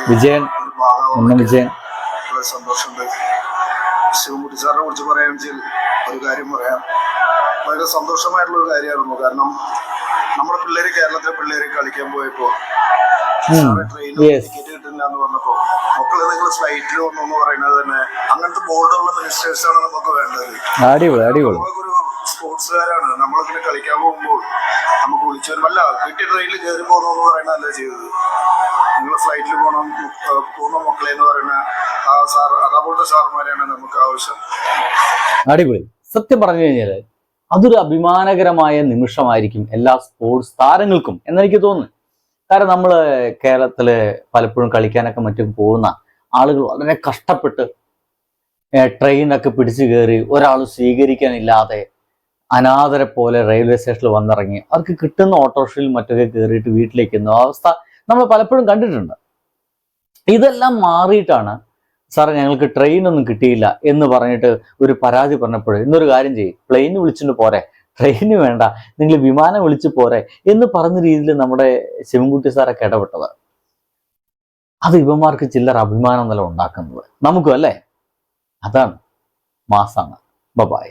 വിജയൻ വിജയൻ സന്തോഷമുണ്ട്. ശിവൻകുട്ടി സാറിനെ കുറിച്ച് പറയുകയാണെങ്കിൽ ഒരു കാര്യം പറയാം, വളരെ സന്തോഷമായിട്ടുള്ള ഒരു കാര്യമായിരുന്നു. കാരണം നമ്മുടെ പിള്ളേര്, കേരളത്തിലെ പിള്ളേര് കളിക്കാൻ പോയപ്പോ ട്രെയിനിൽ ടിക്കറ്റ് കിട്ടില്ല എന്ന് പറഞ്ഞപ്പോ മക്കളെ നിങ്ങൾ ഫ്ലൈറ്റിൽ വന്നു എന്ന് പറയുന്നത് തന്നെ അങ്ങനത്തെ ബോർഡുള്ള മിനിസ്റ്റേഴ്സ് ആണ് നമുക്ക് വേണ്ടത്. നമ്മളൊരു സ്പോർട്സുകാരാണ്, നമ്മളിങ്ങനെ കളിക്കാൻ പോകുമ്പോൾ നമുക്ക് വിളിച്ചു വരും, അല്ല വീട്ടിൽ ട്രെയിനിൽ കയറി പോകുന്നു എന്ന് പറയുന്നതല്ല ചെയ്തത്. നിങ്ങൾ ഫ്ലൈറ്റിൽ പോകുന്ന മക്കളെ എന്ന് പറയുന്ന ആ സാർ, അതേപോലത്തെ സാർമാരെയാണ് നമുക്ക് ആവശ്യം. അടിപൊളി. സത്യം പറഞ്ഞു കഴിഞ്ഞാല് അതൊരു അഭിമാനകരമായ നിമിഷമായിരിക്കും എല്ലാ സ്പോർട്സ് താരങ്ങൾക്കും എന്നെനിക്ക് തോന്നുന്നു. കാരണം നമ്മൾ കേരളത്തില് പലപ്പോഴും കളിക്കാനൊക്കെ മറ്റും പോകുന്ന ആളുകൾ വളരെ കഷ്ടപ്പെട്ട് ട്രെയിനൊക്കെ പിടിച്ചു കയറി ഒരാൾ സ്വീകരിക്കാനില്ലാതെ അനാഥരെ പോലെ റെയിൽവേ സ്റ്റേഷനിൽ വന്നിറങ്ങി അവർക്ക് കിട്ടുന്ന ഓട്ടോറിക്ഷയിൽ മറ്റൊക്കെ കയറിയിട്ട് വീട്ടിലേക്ക് എത്തുന്ന അവസ്ഥ നമ്മൾ പലപ്പോഴും കണ്ടിട്ടുണ്ട്. ഇതെല്ലാം മാറിയിട്ടാണ് സാറേ ഞങ്ങൾക്ക് ട്രെയിനൊന്നും കിട്ടിയില്ല എന്ന് പറഞ്ഞിട്ട് ഒരു പരാതി പറഞ്ഞപ്പോൾ ഇന്നൊരു കാര്യം ചെയ്യും, പ്ലെയിൻ വിളിച്ചിട്ട് പോരെ, ട്രെയിന് വേണ്ട, നിങ്ങൾ വിമാനം വിളിച്ച് പോരെ എന്ന് പറഞ്ഞ രീതിയിൽ നമ്മുടെ ശിവൻകുട്ടി സാറൊക്കെ ഇടപെട്ടത്. അത് ഇവന്മാർക്ക് ചില്ലറ അഭിമാനം നില ഉണ്ടാക്കുന്നത് നമുക്കും അല്ലേ. അതാണ് മാസാണ്. ബൈ.